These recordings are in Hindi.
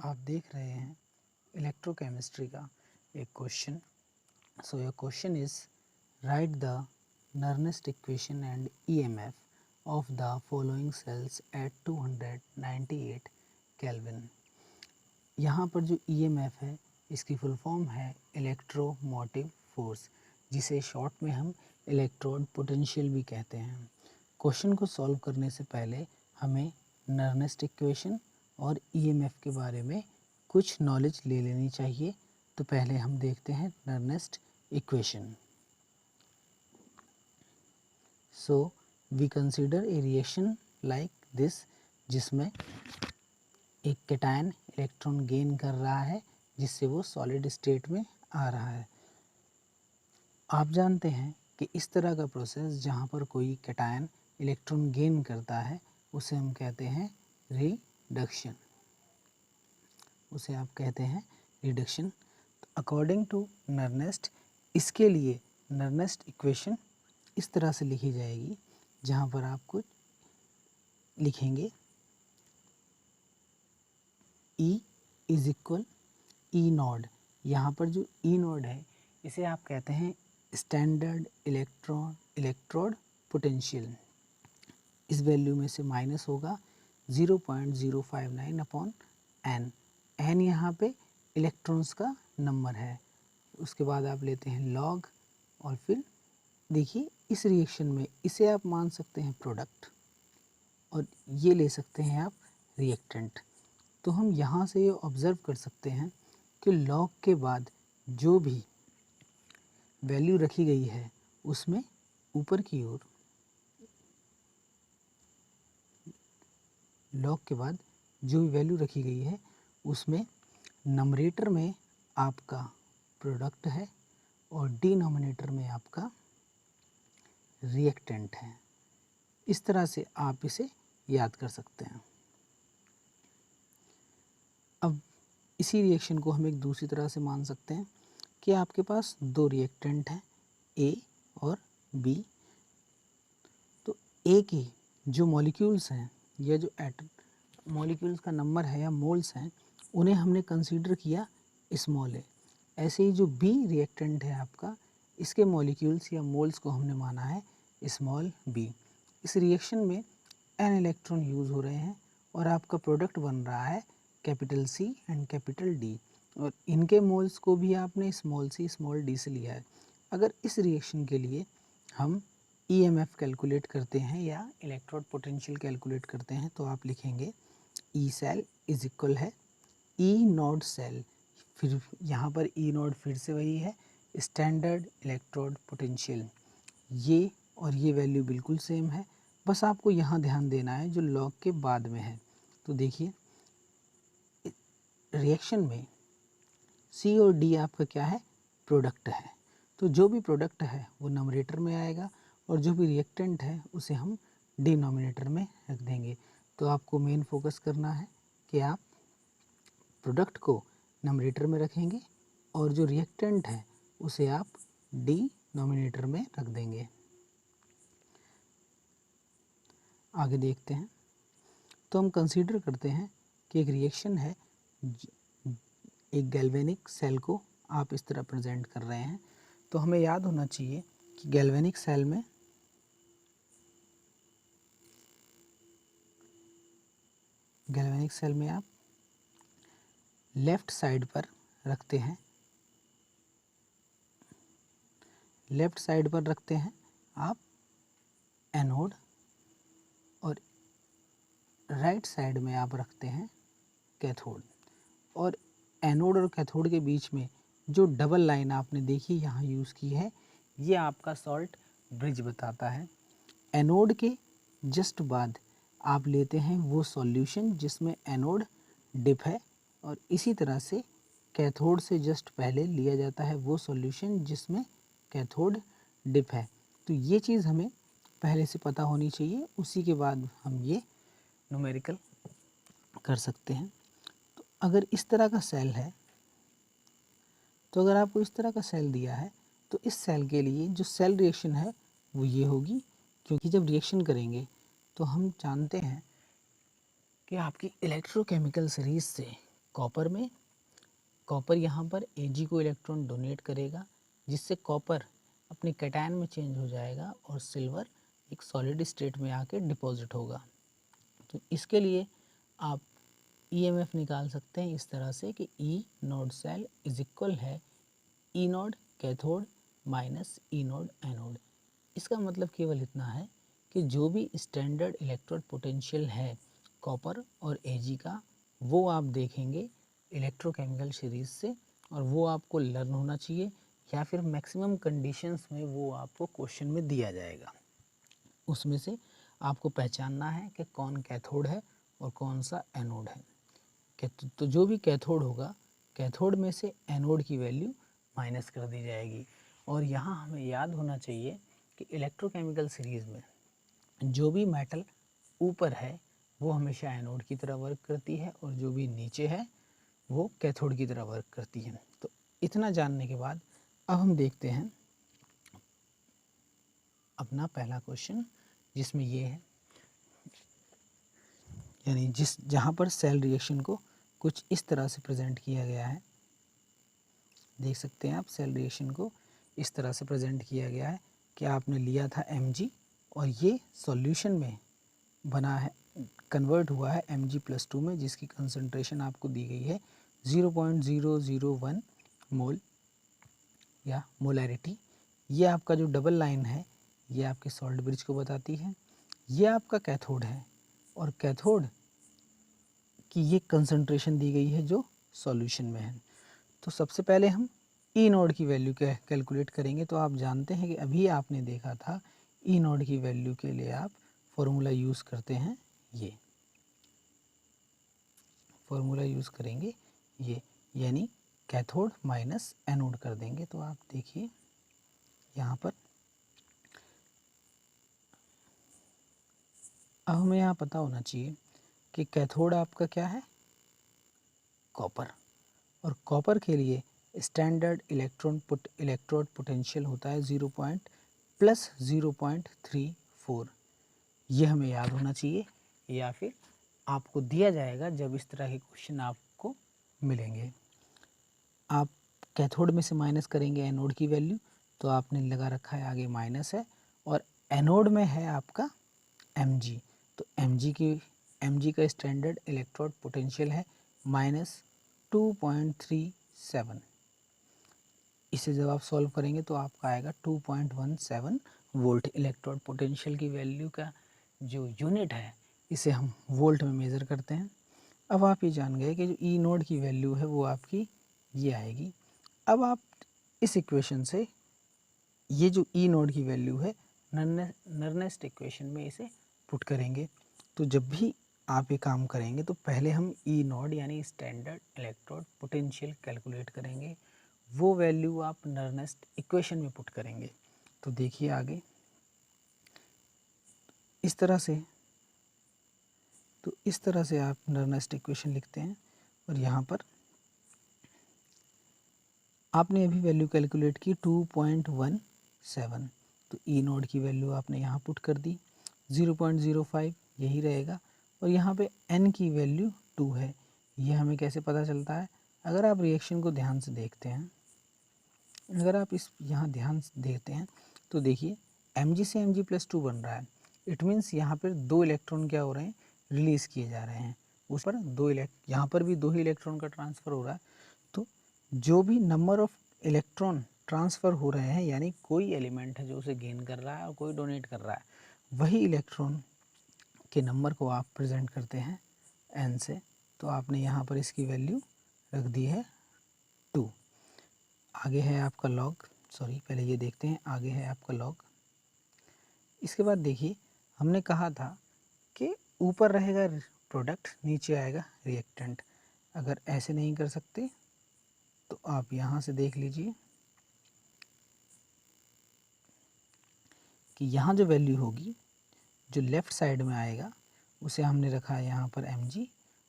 आप देख रहे हैं इलेक्ट्रोकेमिस्ट्री का एक question. So your question is right the Nernst equation and EMF of the following cells at 298 kelvin. यहाँ पर जो ईएमएफ है इसकी फुल फॉर्म है इलेक्ट्रोमोटिव फोर्स, जिसे शॉर्ट में हम इलेक्ट्रोड पोटेंशियल भी कहते हैं। क्वेश्चन को सॉल्व करने से पहले हमें नर्नेस्ट इक्वेशन और ईएमएफ के बारे में कुछ नॉलेज ले लेनी चाहिए। तो पहले हम देखते हैं Nernst equation. So we consider a reaction like this, जिसमें एक कैटायन इलेक्ट्रॉन गेन कर रहा है जिससे वो सॉलिड स्टेट में आ रहा है। आप जानते हैं कि इस तरह का प्रोसेस जहाँ पर कोई कैटायन इलेक्ट्रॉन गेन करता है उसे हम कहते हैं रिडक्शन, उसे आप कहते हैं रिडक्शन। अकॉर्डिंग टू नर्नेस्ट, इसके लिए नर्नेस्ट इक्वेशन इस तरह से लिखी जाएगी, जहाँ पर आप कुछ लिखेंगे E is equal E naught. यहाँ पर जो ई नॉड है इसे आप कहते हैं स्टैंडर्ड इलेक्ट्रोड पोटेंशियल। इस वैल्यू में से माइनस होगा 0.059 अपॉन एन। एन यहाँ पे इलेक्ट्रॉन्स का नंबर है। उसके बाद आप लेते हैं लॉग, और फिर देखिए इस रिएक्शन में इसे आप मान सकते हैं प्रोडक्ट और ये ले सकते हैं आप रिएक्टेंट। तो हम यहाँ से ये ऑब्ज़र्व कर सकते हैं कि लॉग के बाद जो भी वैल्यू रखी गई है उसमें ऊपर की ओर, लॉग के बाद जो भी वैल्यू रखी गई है उसमें नंबरेटर में आपका प्रोडक्ट है और डिनोमिनेटर में आपका रिएक्टेंट है। इस तरह से आप इसे याद कर सकते हैं। अब इसी रिएक्शन को हम एक दूसरी तरह से मान सकते हैं कि आपके पास दो रिएक्टेंट हैं ए और बी। तो ए के जो मॉलिक्यूल्स हैं या जो मॉलिक्यूल्स का नंबर है या मोल्स हैं उन्हें हमने कंसीडर किया स्मॉल ए। ऐसे ही जो बी रिएक्टेंट है आपका, इसके मॉलिक्यूल्स या मोल्स को हमने माना है स्मॉल बी। इस रिएक्शन में एन इलेक्ट्रॉन यूज़ हो रहे हैं और आपका प्रोडक्ट बन रहा है capital C and capital D, और इनके मोल्स को भी आपने स्मॉल सी स्मॉल डी से लिया है। अगर इस रिएक्शन के लिए हम ईएमएफ कैलकुलेट करते हैं या इलेक्ट्रोड पोटेंशियल कैलकुलेट करते हैं तो आप लिखेंगे ई सेल इज इक्वल है ई नॉड सेल। फिर यहाँ पर ई नॉड फिर से वही है स्टैंडर्ड इलेक्ट्रोड पोटेंशियल। ये और ये वैल्यू बिल्कुल सेम है, बस आपको यहाँ ध्यान देना है जो लॉग के बाद में है। तो देखिए रिएक्शन में सी और डी आपका क्या है, प्रोडक्ट है। तो जो भी प्रोडक्ट है वो नंबरेटर में आएगा और जो भी रिएक्टेंट है उसे हम डिनोमिनेटर में रख देंगे। तो आपको मेन फोकस करना है कि आप प्रोडक्ट को नंबरेटर में रखेंगे और जो रिएक्टेंट है उसे आप डिनोमिनेटर में रख देंगे। आगे देखते हैं। तो हम कंसीडर करते हैं कि एक रिएक्शन है, एक गैल्वेनिक सेल को आप इस तरह प्रेजेंट कर रहे हैं। तो हमें याद होना चाहिए कि गैल्वेनिक सेल में आप लेफ्ट साइड पर रखते हैं, लेफ्ट साइड पर रखते हैं आप एनोड, और राइट साइड में आप रखते हैं कैथोड। और एनोड और कैथोड के बीच में जो डबल लाइन आपने देखी यहाँ यूज़ की है, ये आपका सॉल्ट ब्रिज बताता है। एनोड के जस्ट बाद आप लेते हैं वो सॉल्यूशन जिसमें एनोड डिप है, और इसी तरह से कैथोड से जस्ट पहले लिया जाता है वो सॉल्यूशन जिसमें कैथोड डिप है। तो ये चीज़ हमें पहले से पता होनी चाहिए, उसी के बाद हम ये न्यूमेरिकल कर सकते हैं। तो अगर इस तरह का सेल है, तो अगर आपको इस तरह का सेल दिया है तो इस सेल के लिए जो सेल रिएक्शन है वो ये होगी, क्योंकि जब रिएक्शन करेंगे तो हम जानते हैं कि आपकी इलेक्ट्रोकेमिकल सीरीज से कॉपर में कॉपर यहाँ पर Ag को इलेक्ट्रॉन डोनेट करेगा, जिससे कॉपर अपने कैटायन में चेंज हो जाएगा और सिल्वर एक सॉलिड स्टेट में आके डिपॉजिट होगा। तो इसके लिए आप EMF निकाल सकते हैं इस तरह से कि E naught cell is equal है E naught cathode minus E naught anode. इसका मतलब केवल इतना है कि जो भी स्टैंडर्ड इलेक्ट्रोड पोटेंशियल है कॉपर और Ag का, वो आप देखेंगे इलेक्ट्रोकेमिकल सीरीज से, और वो आपको लर्न होना चाहिए या फिर मैक्सिमम कंडीशंस में वो आपको क्वेश्चन में दिया जाएगा। उसमें से आपको पहचानना है कि कौन कैथोड है और कौन सा एनोड है। तो जो भी कैथोड होगा, कैथोड में से एनोड की वैल्यू माइनस कर दी जाएगी। और यहाँ हमें याद होना चाहिए कि इलेक्ट्रोकेमिकल सीरीज़ में जो भी मेटल ऊपर है वो हमेशा एनोड की तरह वर्क करती है, और जो भी नीचे है वो कैथोड की तरह वर्क करती है। तो इतना जानने के बाद अब हम देखते हैं अपना पहला क्वेश्चन, जिसमें ये है, यानी जहाँ पर सेल रिएक्शन को कुछ इस तरह से प्रेजेंट किया गया है। देख सकते हैं आप, सेल रिएक्शन को इस तरह से प्रेजेंट किया गया है कि आपने लिया था Mg और ये सॉल्यूशन में बना है, कन्वर्ट हुआ है Mg+2 में, जिसकी कंसंट्रेशन आपको दी गई है 0.001 मोल या मोलैरिटी। ये आपका जो डबल लाइन है ये आपके सॉल्ट ब्रिज को बताती है। ये आपका कैथोड है और कैथोड की ये कंसंट्रेशन दी गई है जो सॉल्यूशन में है। तो सबसे पहले हम ई नोड की वैल्यू कैलकुलेट करेंगे। तो आप जानते हैं कि अभी आपने देखा था ई नोड की वैल्यू के लिए आप फॉर्मूला यूज़ करते हैं, ये फॉर्मूला यूज़ करेंगे ये, यानी कैथोड माइनस एनोड कर देंगे। तो आप देखिए यहाँ पर, अब हमें यहाँ पता होना चाहिए कि कैथोड आपका क्या है, कॉपर, और कॉपर के लिए स्टैंडर्ड इलेक्ट्रोड पोटेंशियल होता है 0.34। ये हमें याद होना चाहिए, या फिर आपको दिया जाएगा जब इस तरह के क्वेश्चन आपको मिलेंगे। आप कैथोड में से माइनस करेंगे एनोड की वैल्यू, तो आपने लगा रखा है आगे माइनस है, और एनोड में है आपका Mg। तो Mg का स्टैंडर्ड इलेक्ट्रोड पोटेंशियल है -2.37। इसे जब आप सॉल्व करेंगे तो आपका आएगा 2.17 वोल्ट। इलेक्ट्रोड पोटेंशियल की वैल्यू का जो यूनिट है इसे हम वोल्ट में मेज़र करते हैं। अब आप ये जान गए कि जो ई नोड की वैल्यू है वो आपकी ये आएगी। अब आप इस इक्वेशन से ये जो ई नोड की वैल्यू है नर्नेस्ट इक्वेशन में इसे पुट करेंगे। तो जब भी आप ये काम करेंगे तो पहले हम ई नोड यानी स्टैंडर्ड इलेक्ट्रोड पोटेंशियल कैलकुलेट करेंगे, वो वैल्यू आप नर्नेस्ट इक्वेशन में पुट करेंगे। तो देखिए आगे इस तरह से आप नर्नेस्ट इक्वेशन लिखते हैं, और यहाँ पर आपने अभी वैल्यू कैलकुलेट की 2.17। तो ई नोड की वैल्यू आपने यहाँ पुट कर दी 0.05, यही रहेगा। और यहाँ पे एन की वैल्यू 2 है। ये हमें कैसे पता चलता है, अगर आप रिएक्शन को ध्यान से देखते हैं, अगर आप इस यहाँ ध्यान से देखते हैं तो देखिए Mg से Mg+2 बन रहा है। इट मीन्स यहाँ पर 2 इलेक्ट्रॉन क्या हो रहे हैं, रिलीज़ किए जा रहे हैं। उस पर यहाँ पर भी 2 ही इलेक्ट्रॉन का ट्रांसफ़र हो रहा है। तो जो भी नंबर ऑफ इलेक्ट्रॉन ट्रांसफ़र हो रहे हैं, यानी कोई एलिमेंट है जो उसे गेन कर रहा है और कोई डोनेट कर रहा है, वही इलेक्ट्रॉन के नंबर को आप प्रेजेंट करते हैं n से। तो आपने यहाँ पर इसकी वैल्यू रख दी है 2। आगे है आपका लॉग, पहले ये देखते हैं, आगे है आपका लॉग। इसके बाद देखिए हमने कहा था कि ऊपर रहेगा प्रोडक्ट, नीचे आएगा रिएक्टेंट। अगर ऐसे नहीं कर सकते तो आप यहाँ से देख लीजिए कि यहाँ जो वैल्यू होगी, जो लेफ़्ट साइड में आएगा उसे हमने रखा है यहाँ पर Mg,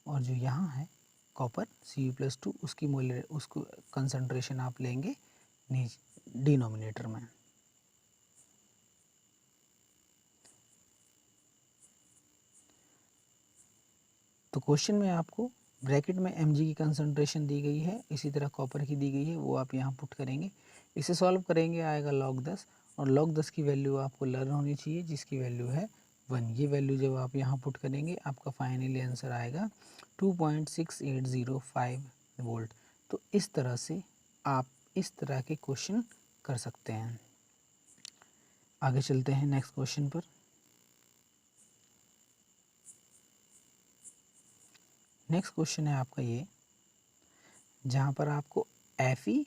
और जो यहाँ है कॉपर Cu+2 उसको कंसंट्रेशन आप लेंगे डिनोमिनेटर में। तो क्वेश्चन में आपको ब्रैकेट में Mg की कंसंट्रेशन दी गई है, इसी तरह कॉपर की दी गई है, वो आप यहाँ पुट करेंगे। इसे सॉल्व करेंगे, आएगा log 10 और log 10 की वैल्यू आपको लर्न होनी चाहिए जिसकी वैल्यू है 1। ये वैल्यू जब आप यहाँ पुट करेंगे आपका फाइनली आंसर आएगा 2.6805 वोल्ट। तो इस तरह से आप इस तरह के क्वेश्चन कर सकते हैं। आगे चलते हैं नेक्स्ट क्वेश्चन पर। नेक्स्ट क्वेश्चन है आपका ये, जहाँ पर आपको Fe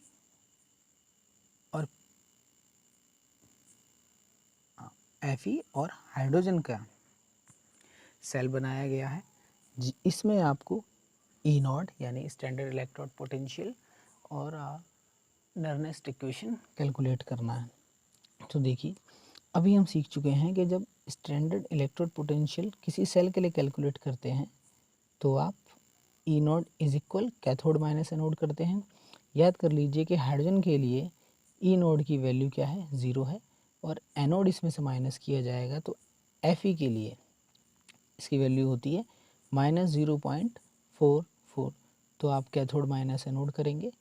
और हाइड्रोजन का सेल बनाया गया है। इसमें आपको ई नॉट यानी स्टैंडर्ड इलेक्ट्रोड पोटेंशियल और नर्नेस्ट इक्वेशन कैलकुलेट करना है। तो देखिए, अभी हम सीख चुके हैं कि जब स्टैंडर्ड इलेक्ट्रोड पोटेंशियल किसी सेल के लिए कैलकुलेट करते हैं तो आप E naught is equal cathode minus anode करते हैं। याद कर लीजिए कि हाइड्रोजन के लिए ई नोड की वैल्यू क्या है, 0 है, और एनोड इसमें से माइनस किया जाएगा तो Fe के लिए इसकी वैल्यू होती है -0.44। तो आप कैथोड माइनस एनोड करेंगे,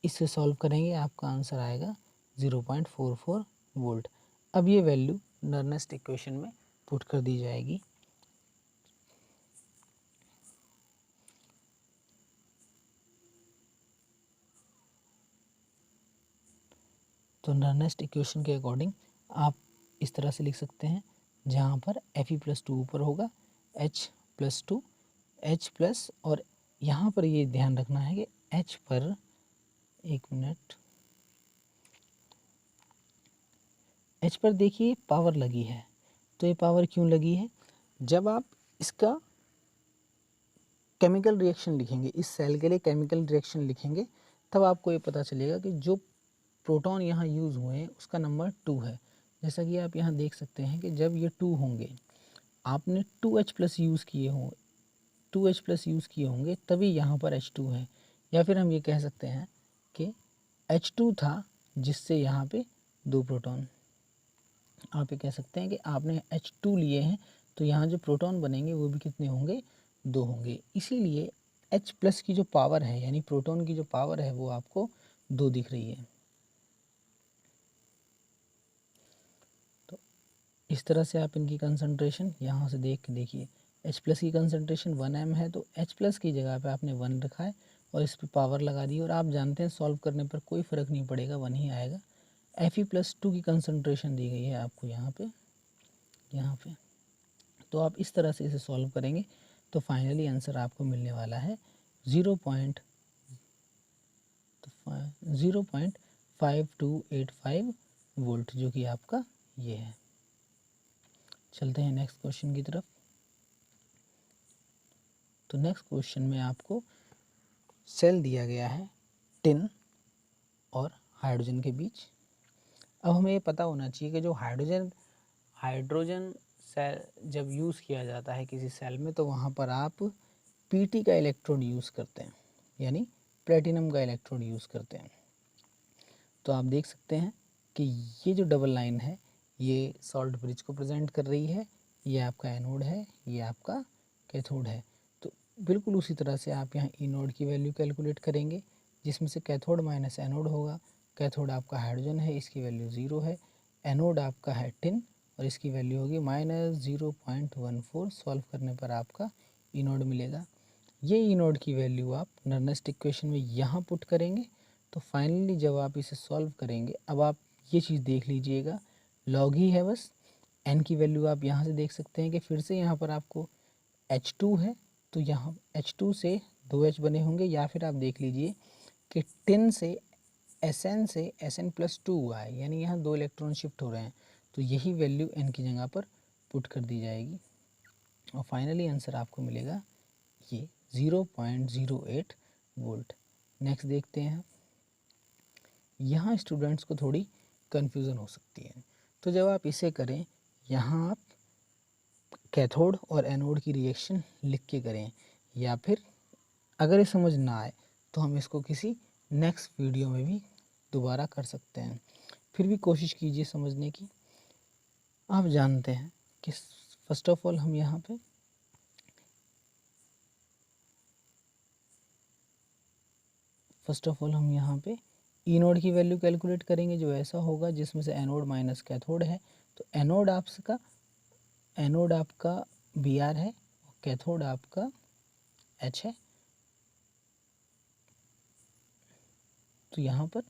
इससे सॉल्व करेंगे, आपका आंसर आएगा 0.44 वोल्ट। अब ये वैल्यू नर्नेस्ट इक्वेशन में पुट कर दी जाएगी। तो नर्नेस्ट इक्वेशन के अकॉर्डिंग आप इस तरह से लिख सकते हैं, जहाँ पर Fe+2 ऊपर होगा, H+2 H+ और यहाँ पर ये ध्यान रखना है कि H पर, एक मिनट, H पर देखिए पावर लगी है। तो ये पावर क्यों लगी है? जब आप इसका केमिकल रिएक्शन लिखेंगे, इस सेल के लिए केमिकल रिएक्शन लिखेंगे, तब आपको ये पता चलेगा कि जो प्रोटॉन यहाँ यूज़ हुए हैं उसका नंबर 2 है। जैसा कि आप यहाँ देख सकते हैं कि जब ये 2 होंगे, आपने 2H+ यूज़ किए हों, 2H+ यूज़ किए होंगे, तभी यहाँ पर H2 है। या फिर हम ये कह सकते हैं कि H2 था जिससे यहाँ पे 2 प्रोटॉन, आप ये कह सकते हैं कि आपने H2 लिए हैं तो यहाँ जो प्रोटॉन बनेंगे वो भी कितने होंगे, 2 होंगे। इसीलिए H+ की जो पावर है यानी प्रोटॉन की जो पावर है वो आपको 2 दिख रही है। तो इस तरह से आप इनकी कंसंट्रेशन यहाँ से देख के देखिए, H+ की कंसंट्रेशन 1m है तो H+ की जगह पे आपने 1 रखा है और इस पर पावर लगा दी, और आप जानते हैं सॉल्व करने पर कोई फ़र्क नहीं पड़ेगा, 1 ही आएगा। Fe+2 की कंसंट्रेशन दी गई है आपको यहाँ पे। तो आप इस तरह से इसे सॉल्व करेंगे तो फाइनली आंसर आपको मिलने वाला है 0.5285 वोल्ट, जो कि आपका ये है। चलते हैं नेक्स्ट क्वेश्चन की तरफ। तो नेक्स्ट क्वेश्चन में आपको सेल दिया गया है टिन और हाइड्रोजन के बीच। अब हमें ये पता होना चाहिए कि जो हाइड्रोजन सेल जब यूज़ किया जाता है किसी सेल में तो वहाँ पर आप Pt का इलेक्ट्रोड यूज़ करते हैं, यानी प्लेटिनम का इलेक्ट्रोड यूज़ करते हैं। तो आप देख सकते हैं कि ये जो डबल लाइन है ये सॉल्ट ब्रिज को प्रेजेंट कर रही है, ये आपका एनोड है, ये आपका कैथोड है। तो बिल्कुल उसी तरह से आप यहाँ ई नोड की वैल्यू कैलकुलेट करेंगे, जिसमें से कैथोड माइनस एनोड होगा। कैथोड आपका हाइड्रोजन है, इसकी वैल्यू 0 है। एनोड आपका है टिन और इसकी वैल्यू होगी -0.14। सॉल्व करने पर आपका ई नोड मिलेगा। ये ई नोड की वैल्यू आप नर्नेस्ट इक्वेशन में यहाँ पुट करेंगे तो फाइनली जब आप इसे सॉल्व करेंगे, अब आप ये चीज़ देख लीजिएगा, लॉग ही है बस। एन की वैल्यू आप यहाँ से देख सकते हैं कि फिर से यहाँ पर आपको H2 है तो यहाँ H2 से 2H बने होंगे, या फिर आप देख लीजिए कि टिन से Sn+2 हुआ है, यानी यहाँ 2 इलेक्ट्रॉन शिफ्ट हो रहे हैं, तो यही वैल्यू एन की जगह पर पुट कर दी जाएगी और फाइनली आंसर आपको मिलेगा ये 0.08 वोल्ट। नेक्स्ट देखते हैं। यहाँ स्टूडेंट्स को थोड़ी कन्फ्यूज़न हो सकती है, तो जब आप इसे करें, यहाँ आप कैथोड और एनोड की रिएक्शन लिख के करें, या फिर अगर ये समझ ना आए तो हम इसको किसी नेक्स्ट वीडियो में भी दोबारा कर सकते हैं। फिर भी कोशिश कीजिए समझने की। आप जानते हैं कि फर्स्ट ऑफ ऑल हम यहाँ पे फर्स्ट ऑफ ऑल हम यहाँ पे ई नोड की वैल्यू कैलकुलेट करेंगे, जो ऐसा होगा जिसमें से एनोड माइनस कैथोड है। तो एनोड आपका बी आर है, कैथोड आपका एच है। तो यहाँ पर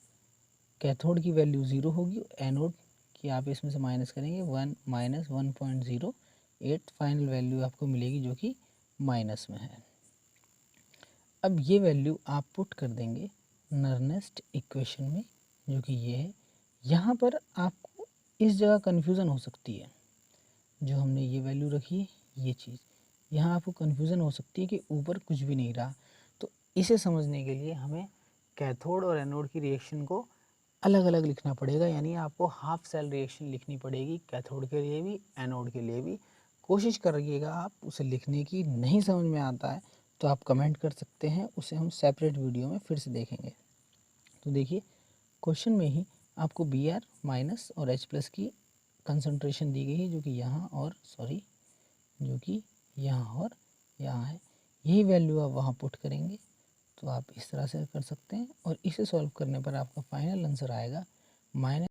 कैथोड की वैल्यू 0 होगी, एनोड की आप इसमें से माइनस करेंगे 1 माइनस 1.08, फाइनल वैल्यू आपको मिलेगी जो कि माइनस में है। अब ये वैल्यू आप पुट कर देंगे नर्नेस्ट इक्वेशन में, जो कि ये है। यहाँ पर आपको इस जगह कन्फ्यूज़न हो सकती है, जो हमने ये वैल्यू रखी है ये चीज़, यहाँ आपको कन्फ्यूज़न हो सकती है कि ऊपर कुछ भी नहीं रहा। तो इसे समझने के लिए हमें कैथोड और एनोड की रिएक्शन को अलग अलग लिखना पड़ेगा, यानी आपको हाफ सेल रिएक्शन लिखनी पड़ेगी कैथोड के लिए भी एनोड के लिए भी। कोशिश करिएगा आप उसे लिखने की। नहीं समझ में आता है तो आप कमेंट कर सकते हैं, उसे हम सेपरेट वीडियो में फिर से देखेंगे। तो देखिए क्वेश्चन में ही आपको बी आर माइनस और एच प्लस की कंसंट्रेशन दी गई है, जो कि यहाँ और यहाँ है। यही वैल्यू आप वहाँ पुट करेंगे। तो आप इस तरह से कर सकते हैं, और इसे सॉल्व करने पर आपका फाइनल आंसर आएगा -.